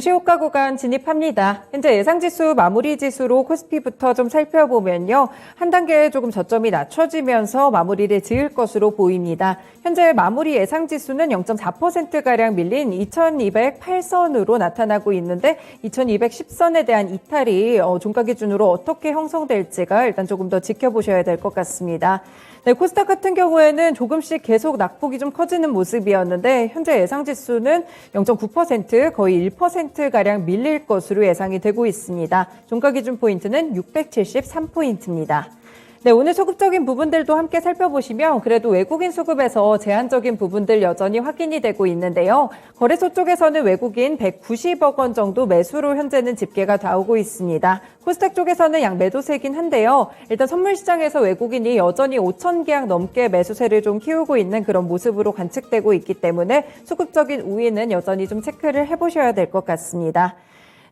공시효과 구간 진입합니다. 현재 예상지수 마무리 지수로 코스피부터 좀 살펴보면요. 한 단계 조금 저점이 낮춰지면서 마무리를 지을 것으로 보입니다. 현재 마무리 예상지수는 0.4%가량 밀린 2208선으로 나타나고 있는데 2210선에 대한 이탈이 종가 기준으로 어떻게 형성될지가 일단 조금 더 지켜보셔야 될 것 같습니다. 네, 코스닥 같은 경우에는 조금씩 계속 낙폭이 좀 커지는 모습이었는데 현재 예상지수는 0.9% 거의 1%가량 밀릴 것으로 예상이 되고 있습니다. 종가 기준 포인트는 673포인트입니다. 네, 오늘 소급적인 부분들도 함께 살펴보시면 그래도 외국인 수급에서 제한적인 부분들 여전히 확인이 되고 있는데요. 거래소 쪽에서는 외국인 190억 원 정도 매수로 현재는 집계가 나오고 있습니다. 코스닥 쪽에서는 양 매도세긴 한데요. 일단 선물 시장에서 외국인이 여전히 5천 계약 넘게 매수세를 좀 키우고 있는 그런 모습으로 관측되고 있기 때문에 수급적인 우위는 여전히 좀 체크를 해보셔야 될 것 같습니다.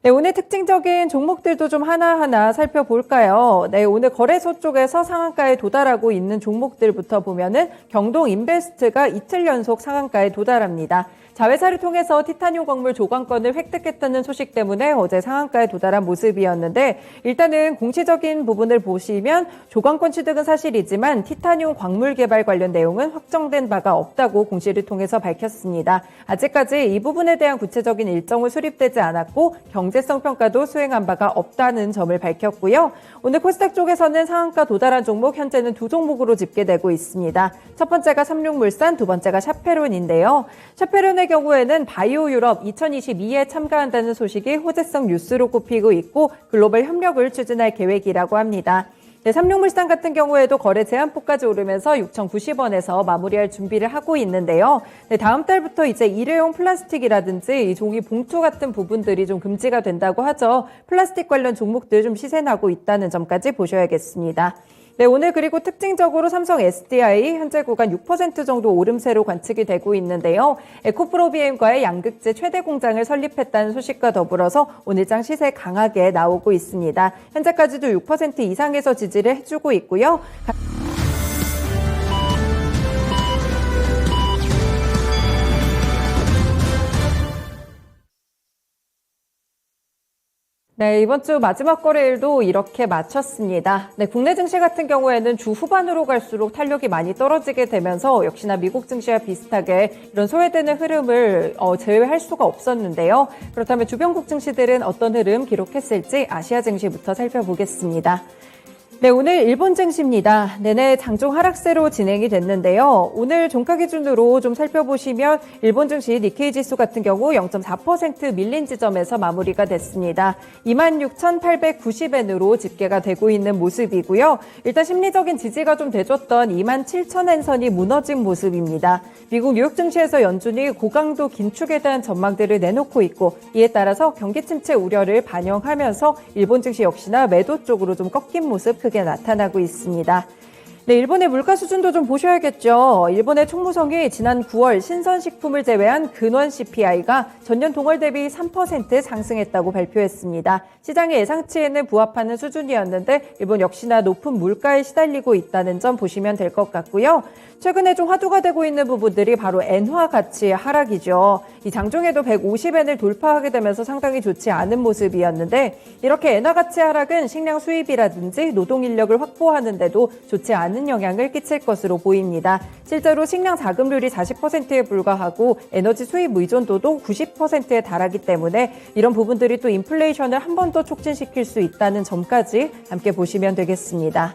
네, 오늘 특징적인 종목들도 좀 하나하나 살펴볼까요? 네, 오늘 거래소 쪽에서 상한가에 도달하고 있는 종목들부터 보면은 경동인베스트가 이틀 연속 상한가에 도달합니다. 자회사를 통해서 티타늄 광물 조광권을 획득했다는 소식 때문에 어제 상한가에 도달한 모습이었는데 일단은 공시적인 부분을 보시면 조광권 취득은 사실이지만 티타늄 광물 개발 관련 내용은 확정된 바가 없다고 공시를 통해서 밝혔습니다. 아직까지 이 부분에 대한 구체적인 일정은 수립되지 않았고 경제성 평가도 수행한 바가 없다는 점을 밝혔고요. 오늘 코스닥 쪽에서는 상한가 도달한 종목 현재는 두 종목으로 집계되고 있습니다. 첫 번째가 삼육물산, 두 번째가 샤페론인데요. 샤페론의 경우에는 바이오 유럽 2022에 참가한다는 소식이 호재성 뉴스로 꼽히고 있고 글로벌 협력을 추진할 계획이라고 합니다. 네, 삼육물산 같은 경우에도 거래 제한폭까지 오르면서 6,090원에서 마무리할 준비를 하고 있는데요. 네, 다음 달부터 이제 일회용 플라스틱이라든지 이 종이 봉투 같은 부분들이 좀 금지가 된다고 하죠. 플라스틱 관련 종목들 좀 시세 나고 있다는 점까지 보셔야겠습니다. 네, 오늘 그리고 특징적으로 삼성 SDI 현재 구간 6% 정도 오름세로 관측이 되고 있는데요. 에코프로비엠과의 양극재 최대 공장을 설립했다는 소식과 더불어서 오늘장 시세 강하게 나오고 있습니다. 현재까지도 6% 이상에서 지지를 해주고 있고요. 네, 이번 주 마지막 거래일도 이렇게 마쳤습니다. 네, 국내 증시 같은 경우에는 주 후반으로 갈수록 탄력이 많이 떨어지게 되면서 역시나 미국 증시와 비슷하게 이런 소외되는 흐름을 제외할 수가 없었는데요. 그렇다면 주변국 증시들은 어떤 흐름 기록했을지 아시아 증시부터 살펴보겠습니다. 네, 오늘 일본 증시입니다. 내내 장중 하락세로 진행이 됐는데요. 오늘 종가 기준으로 좀 살펴보시면 일본 증시 니케이 지수 같은 경우 0.4% 밀린 지점에서 마무리가 됐습니다. 26,890엔으로 집계가 되고 있는 모습이고요. 일단 심리적인 지지가 좀 돼줬던 27,000엔 선이 무너진 모습입니다. 미국 뉴욕 증시에서 연준이 고강도 긴축에 대한 전망들을 내놓고 있고 이에 따라서 경기 침체 우려를 반영하면서 일본 증시 역시나 매도 쪽으로 좀 꺾인 모습 크게 나타나고 있습니다. 네, 일본의 물가 수준도 좀 보셔야겠죠. 일본의 총무성이 지난 9월 신선식품을 제외한 근원 CPI가 전년 동월 대비 3% 상승했다고 발표했습니다. 시장의 예상치에는 부합하는 수준이었는데 일본 역시나 높은 물가에 시달리고 있다는 점 보시면 될 것 같고요. 최근에 좀 화두가 되고 있는 부분들이 바로 엔화 가치의 하락이죠. 이 장중에도 150엔을 돌파하게 되면서 상당히 좋지 않은 모습이었는데 이렇게 엔화 가치 하락은 식량 수입이라든지 노동 인력을 확보하는 데도 좋지 않은 영향을 끼칠 것으로 보입니다. 실제로 식량 자급률이 40%에 불과하고 에너지 수입 의존도도 90%에 달하기 때문에 이런 부분들이 또 인플레이션을 한 번 더 촉진시킬 수 있다는 점까지 함께 보시면 되겠습니다.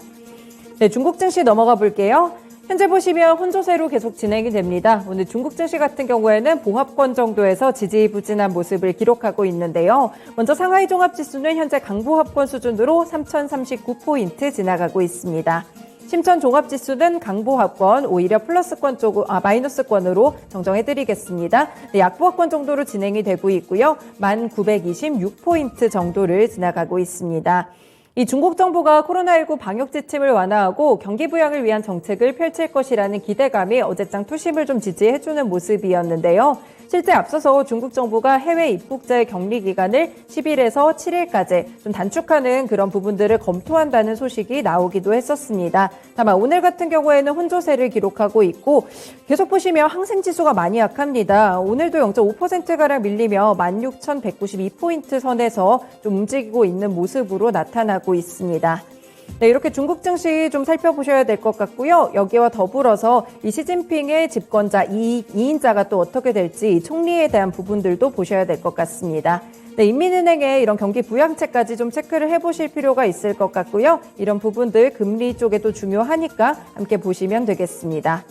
네, 중국 증시 넘어가 볼게요. 현재 보시면 혼조세로 계속 진행이 됩니다. 오늘 중국 증시 같은 경우에는 봉합권 정도에서 지지부진한 모습을 기록하고 있는데요. 먼저 상하이 종합지수는 현재 강보합권 수준으로 3,039포인트 지나가고 있습니다. 심천 종합지수는 강보합권, 오히려 플러스권 쪽, 마이너스권으로 정정해드리겠습니다. 네, 약보합권 정도로 진행이 되고 있고요. 1,926포인트 정도를 지나가고 있습니다. 이 중국 정부가 코로나19 방역 지침을 완화하고 경기 부양을 위한 정책을 펼칠 것이라는 기대감이 어제장 투심을 좀 지지해주는 모습이었는데요. 실제 앞서서 중국 정부가 해외 입국자의 격리 기간을 10일에서 7일까지 좀 단축하는 그런 부분들을 검토한다는 소식이 나오기도 했었습니다. 다만 오늘 같은 경우에는 혼조세를 기록하고 있고 계속 보시면 항생지수가 많이 약합니다. 오늘도 0.5%가량 밀리며 16,192포인트 선에서 좀 움직이고 있는 모습으로 나타나고 있습니다. 네, 이렇게 중국 증시 좀 살펴보셔야 될 것 같고요. 여기와 더불어서 이 시진핑의 집권자 2인자가 또 어떻게 될지 총리에 대한 부분들도 보셔야 될 것 같습니다. 네, 인민은행의 이런 경기 부양책까지 좀 체크를 해보실 필요가 있을 것 같고요. 이런 부분들 금리 쪽에도 중요하니까 함께 보시면 되겠습니다.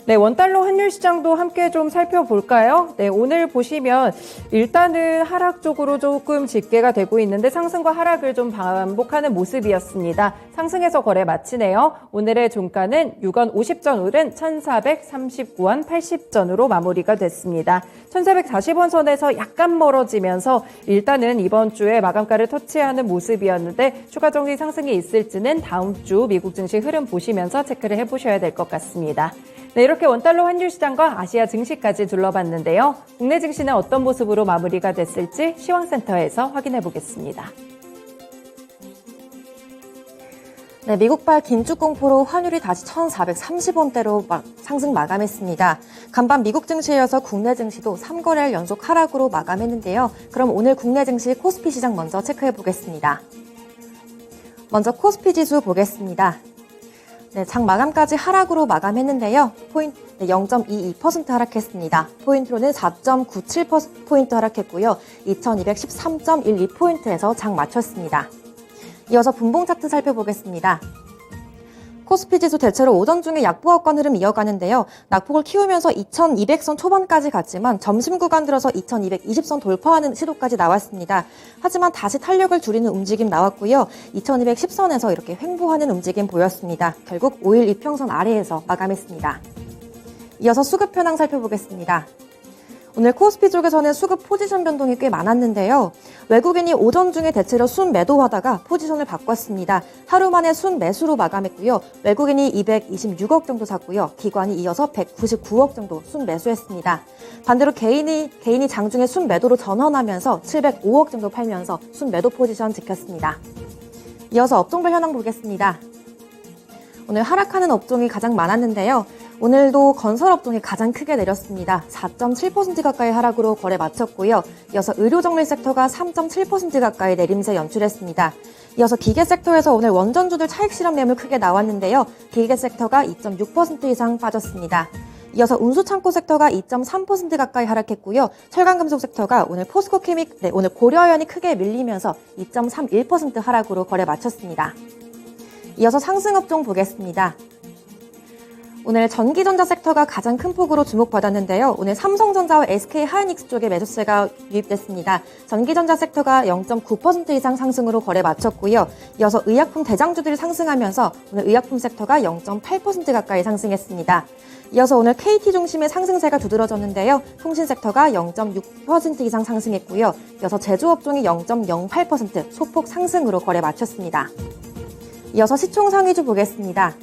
네, 원달러 환율 시장도 함께 좀 살펴볼까요? 네, 오늘 보시면 일단은 하락 쪽으로 조금 집계가 되고 있는데 상승과 하락을 좀 반복하는 모습이었습니다. 상승해서 거래 마치네요. 오늘의 종가는 6원 50전 오른 1,439원 80전으로 마무리가 됐습니다. 1,440원 선에서 약간 멀어지면서 일단은 이번 주에 마감가를 터치하는 모습이었는데 추가적인 상승이 있을지는 다음 주 미국 증시 흐름 보시면서 체크를 해보셔야 될 것 같습니다. 네, 이렇게 원달러 환율 시장과 아시아 증시까지 둘러봤는데요. 국내 증시는 어떤 모습으로 마무리가 됐을지 시황센터에서 확인해 보겠습니다. 네, 미국발 긴축 공포로 환율이 다시 1,430원대로 상승 마감했습니다. 간밤 미국 증시에 이어서 국내 증시도 3거래일 연속 하락으로 마감했는데요. 그럼 오늘 국내 증시 코스피 시장 먼저 체크해 보겠습니다. 먼저 코스피 지수 보겠습니다. 네, 장 마감까지 하락으로 마감했는데요. 0.22% 하락했습니다. 포인트로는 4.97% 하락했고요. 2213.12포인트에서 장 마쳤습니다. 이어서 분봉 차트 살펴보겠습니다. 코스피 지수 대체로 오전 중에 약보합권 흐름 이어가는데요. 낙폭을 키우면서 2200선 초반까지 갔지만 점심 구간 들어서 2220선 돌파하는 시도까지 나왔습니다. 하지만 다시 탄력을 줄이는 움직임 나왔고요. 2210선에서 이렇게 횡보하는 움직임 보였습니다. 결국 5일 이평선 아래에서 마감했습니다. 이어서 수급 현황 살펴보겠습니다. 오늘 코스피 쪽에서는 수급 포지션 변동이 꽤 많았는데요. 외국인이 오전 중에 대체로 순 매도하다가 포지션을 바꿨습니다. 하루 만에 순 매수로 마감했고요. 외국인이 226억 정도 샀고요. 기관이 이어서 199억 정도 순 매수했습니다. 반대로 개인이 장중에 순 매도로 전환하면서 705억 정도 팔면서 순 매도 포지션 지켰습니다. 이어서 업종별 현황 보겠습니다. 오늘 하락하는 업종이 가장 많았는데요. 오늘도 건설업종이 가장 크게 내렸습니다. 4.7% 가까이 하락으로 거래 마쳤고요. 이어서 의료정밀 섹터가 3.7% 가까이 내림세 연출했습니다. 이어서 기계 섹터에서 오늘 원전주들 차익 실현 매물 크게 나왔는데요. 기계 섹터가 2.6% 이상 빠졌습니다. 이어서 운수창고 섹터가 2.3% 가까이 하락했고요. 철강금속 섹터가 오늘 오늘 고려아연이 크게 밀리면서 2.31% 하락으로 거래 마쳤습니다. 이어서 상승업종 보겠습니다. 오늘 전기전자 섹터가 가장 큰 폭으로 주목받았는데요. 오늘 삼성전자와 SK하이닉스 쪽에 매수세가 유입됐습니다. 전기전자 섹터가 0.9% 이상 상승으로 거래 마쳤고요. 이어서 의약품 대장주들이 상승하면서 오늘 의약품 섹터가 0.8% 가까이 상승했습니다. 이어서 오늘 KT 중심의 상승세가 두드러졌는데요. 통신 섹터가 0.6% 이상 상승했고요. 이어서 제조업종이 0.08% 소폭 상승으로 거래 마쳤습니다. 이어서 시총 상위주 보겠습니다.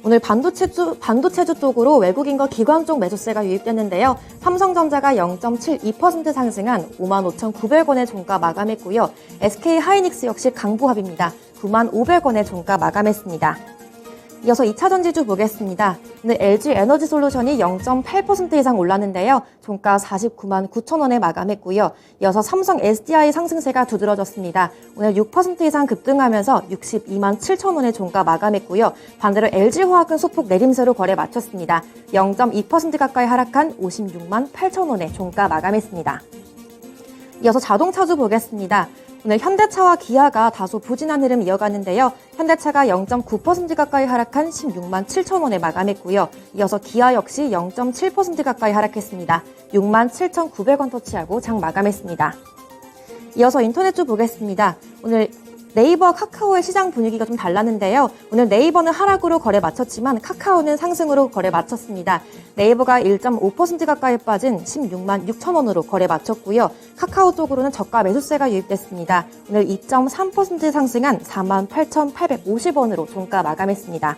오늘 반도체주 쪽으로 외국인과 기관 쪽 매수세가 유입됐는데요. 삼성전자가 0.72% 상승한 55,900원의 종가 마감했고요. SK하이닉스 역시 강보합입니다. 95,500원의 종가 마감했습니다. 이어서 2차전지주 보겠습니다. 오늘 LG에너지솔루션이 0.8% 이상 올랐는데요. 종가 499,900원에 마감했고요. 이어서 삼성 SDI 상승세가 두드러졌습니다. 오늘 6% 이상 급등하면서 627,000원의 종가 마감했고요. 반대로 LG화학은 소폭 내림세로 거래 마쳤습니다. 0.2% 가까이 하락한 568,000원의 종가 마감했습니다. 이어서 자동차주 보겠습니다. 오늘 현대차와 기아가 다소 부진한 흐름 이어가는데요. 현대차가 0.9% 가까이 하락한 167,000원에 마감했고요. 이어서 기아 역시 0.7% 가까이 하락했습니다. 67,900원 터치하고 장 마감했습니다. 이어서 인터넷주 보겠습니다. 오늘 네이버와 카카오의 시장 분위기가 좀 달랐는데요. 오늘 네이버는 하락으로 거래 마쳤지만 카카오는 상승으로 거래 마쳤습니다. 네이버가 1.5% 가까이 빠진 16만 6천 원으로 거래 마쳤고요. 카카오 쪽으로는 저가 매수세가 유입됐습니다. 오늘 2.3% 상승한 4만 8,850원으로 종가 마감했습니다.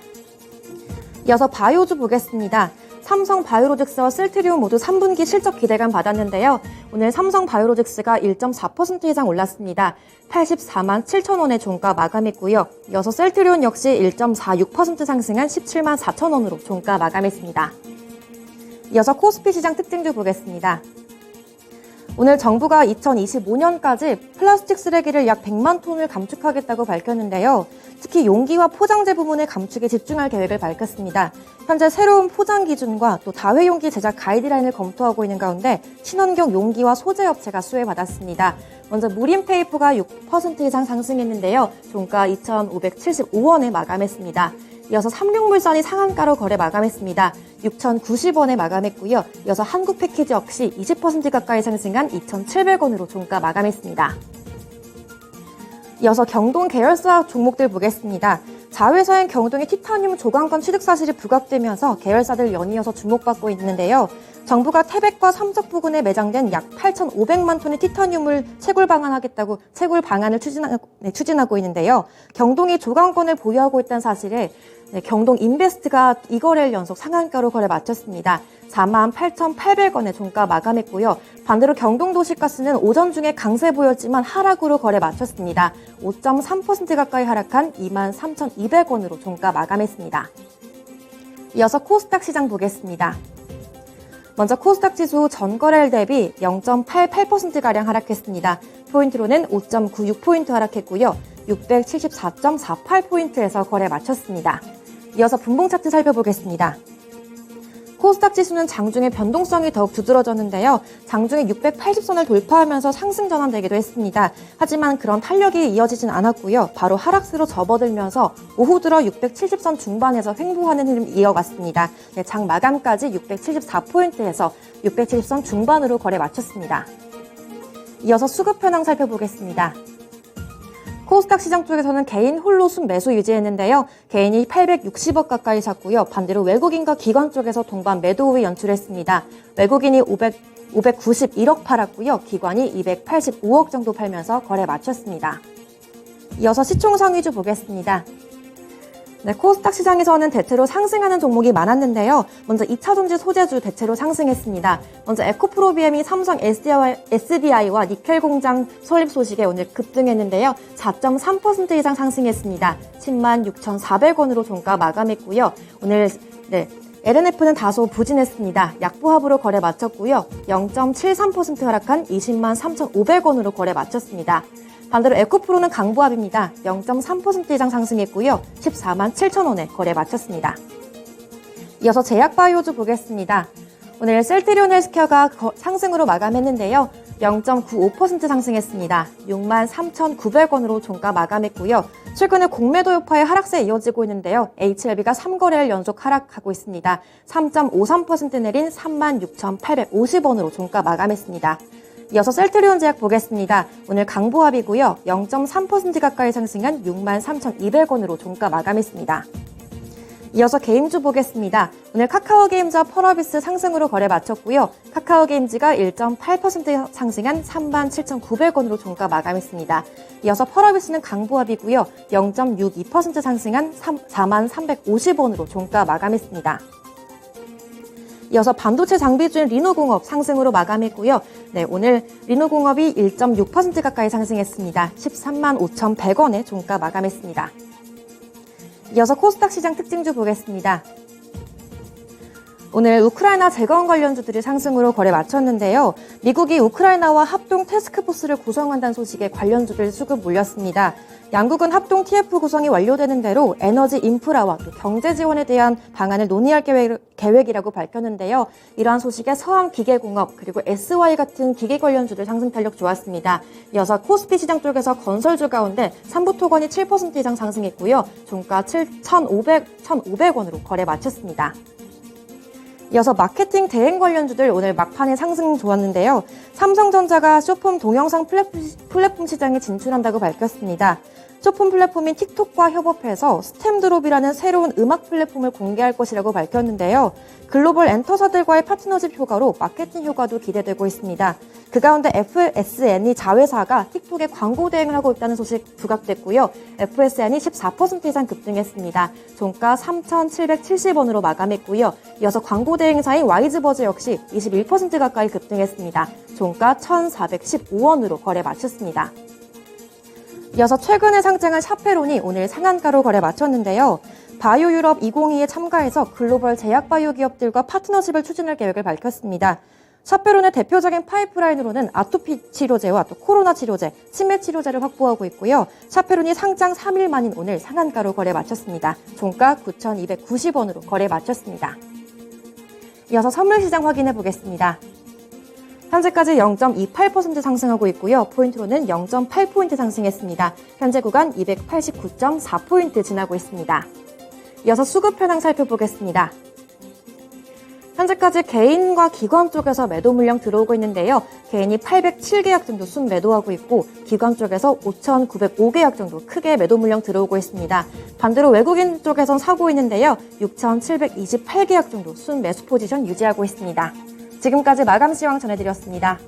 이어서 바이오주 보겠습니다. 삼성 바이오로직스와 셀트리온 모두 3분기 실적 기대감 받았는데요. 오늘 삼성 바이오로직스가 1.4% 이상 올랐습니다. 84만 7천 원의 종가 마감했고요. 이어서 셀트리온 역시 1.46% 상승한 17만 4천 원으로 종가 마감했습니다. 이어서 코스피 시장 특징주 보겠습니다. 오늘 정부가 2025년까지 플라스틱 쓰레기를 약 100만 톤을 감축하겠다고 밝혔는데요. 특히 용기와 포장재 부문의 감축에 집중할 계획을 밝혔습니다. 현재 새로운 포장 기준과 또 다회용기 제작 가이드라인을 검토하고 있는 가운데 친환경 용기와 소재 업체가 수혜받았습니다. 먼저 무림페이퍼가 6% 이상 상승했는데요. 종가 2,575원에 마감했습니다. 이어서 삼육물산이 상한가로 거래 마감했습니다. 6,090원에 마감했고요. 이어서 한국패키지 역시 20% 가까이 상승한 2,700원으로 종가 마감했습니다. 이어서 경동 계열사 종목들 보겠습니다. 자회사인 경동의 티타늄 조강건 취득 사실이 부각되면서 계열사들 연이어서 주목받고 있는데요. 정부가 태백과 삼척 부근에 매장된 약 8,500만 톤의 티타늄을 채굴 방안을 추진하고 있는데요. 경동이 조강건을 보유하고 있다는 사실에 경동 인베스트가 2거래일 연속 상한가로 거래 마쳤습니다. 4만 8,800원에 종가 마감했고요. 반대로 경동도시가스는 오전 중에 강세 보였지만 하락으로 거래 마쳤습니다. 5.3% 가까이 하락한 2만 3,200원으로 종가 마감했습니다. 이어서 코스닥 시장 보겠습니다. 먼저 코스닥 지수 전거래일 대비 0.88%가량 하락했습니다. 포인트로는 5.96포인트 하락했고요. 674.48포인트에서 거래 마쳤습니다. 이어서 분봉 차트 살펴보겠습니다. 코스닥 지수는 장중에 변동성이 더욱 두드러졌는데요. 장중에 680선을 돌파하면서 상승 전환되기도 했습니다. 하지만 그런 탄력이 이어지진 않았고요. 바로 하락세로 접어들면서 오후 들어 670선 중반에서 횡보하는 흐름 이어갔습니다. 장 마감까지 674포인트에서 670선 중반으로 거래 마쳤습니다. 이어서 수급 현황 살펴보겠습니다. 코스닥 시장 쪽에서는 개인 홀로 순매수 유지했는데요. 개인이 860억 가까이 샀고요. 반대로 외국인과 기관 쪽에서 동반 매도 우위 연출했습니다. 외국인이 591억 팔았고요. 기관이 285억 정도 팔면서 거래 마쳤습니다. 이어서 시총상 위주 보겠습니다. 코스닥 시장에서는 대체로 상승하는 종목이 많았는데요. 먼저 2차전지 소재주 대체로 상승했습니다. 먼저 에코프로비엠이 삼성 SDI와 니켈 공장 설립 소식에 오늘 급등했는데요. 4.3% 이상 상승했습니다. 10만 6,400원으로 종가 마감했고요. 오늘 LNF는 다소 부진했습니다. 약보합으로 거래 마쳤고요. 0.73% 하락한 20만 3,500원으로 거래 마쳤습니다. 반대로 에코프로는 강보합입니다. 0.3% 이상 상승했고요. 14만 7천원에 거래 마쳤습니다. 이어서 제약바이오주 보겠습니다. 오늘 셀트리온 헬스케어가 상승으로 마감했는데요. 0.95% 상승했습니다. 6만 3,900원으로 종가 마감했고요. 최근에 공매도 여파의 하락세 이어지고 있는데요. HLB가 3거래일 연속 하락하고 있습니다. 3.53% 내린 3만 6,850원으로 종가 마감했습니다. 이어서 셀트리온 제약 보겠습니다. 오늘 강보합이고요. 0.3% 가까이 상승한 6만 3,200원으로 종가 마감했습니다. 이어서 게임주 보겠습니다. 오늘 카카오게임즈와 펄어비스 상승으로 거래 마쳤고요. 카카오게임즈가 1.8% 상승한 3만 7,900원으로 종가 마감했습니다. 이어서 펄어비스는 강보합이고요. 0.62% 상승한 4만 350원으로 종가 마감했습니다. 이어서 반도체 장비주인 리노공업 상승으로 마감했고요. 오늘 리노공업이 1.6% 가까이 상승했습니다. 13만 5,100원에 종가 마감했습니다. 이어서 코스닥 시장 특징주 보겠습니다. 오늘 우크라이나 재건 관련주들이 상승으로 거래 마쳤는데요. 미국이 우크라이나와 합동 태스크포스를 구성한다는 소식에 관련주들 수급 몰렸습니다. 양국은 합동 TF 구성이 완료되는 대로 에너지 인프라와 또 경제 지원에 대한 방안을 논의할 계획이라고 밝혔는데요. 이러한 소식에 서한기계공업 그리고 SY 같은 기계 관련주들 상승 탄력 좋았습니다. 이어서 코스피 시장 쪽에서 건설주 가운데 삼부토건이 7% 이상 상승했고요. 종가 1,500원으로 거래 마쳤습니다. 이어서 마케팅 대행 관련주들 오늘 막판에 상승 좋았는데요. 삼성전자가 쇼폼 동영상 플랫폼 시장에 진출한다고 밝혔습니다. 쇼폰 플랫폼인 틱톡과 협업해서 스탬드롭이라는 새로운 음악 플랫폼을 공개할 것이라고 밝혔는데요. 글로벌 엔터사들과의 파트너십 효과로 마케팅 효과도 기대되고 있습니다. 그 가운데 FSN이 자회사가 틱톡에 광고 대행을 하고 있다는 소식 부각됐고요. FSN이 14% 이상 급등했습니다. 종가 3,770원으로 마감했고요. 이어서 광고 대행사인 와이즈버즈 역시 21% 가까이 급등했습니다. 종가 1,415원으로 거래 마쳤습니다. 이어서 최근에 상장한 샤페론이 오늘 상한가로 거래 마쳤는데요. 바이오 유럽 2022에 참가해서 글로벌 제약 바이오 기업들과 파트너십을 추진할 계획을 밝혔습니다. 샤페론의 대표적인 파이프라인으로는 아토피 치료제와 또 코로나 치료제, 치매 치료제를 확보하고 있고요. 샤페론이 상장 3일 만인 오늘 상한가로 거래 마쳤습니다. 종가 9,290원으로 거래 마쳤습니다. 이어서 선물 시장 확인해 보겠습니다. 현재까지 0.28% 상승하고 있고요. 포인트로는 0.8포인트 상승했습니다. 현재 구간 289.4포인트 지나고 있습니다. 이어서 수급 현황 살펴보겠습니다. 현재까지 개인과 기관 쪽에서 매도 물량 들어오고 있는데요. 개인이 807계약 정도 순매도하고 있고 기관 쪽에서 5,905계약 정도 크게 매도 물량 들어오고 있습니다. 반대로 외국인 쪽에선 사고 있는데요. 6,728계약 정도 순매수 포지션 유지하고 있습니다. 지금까지 마감 시황 전해드렸습니다.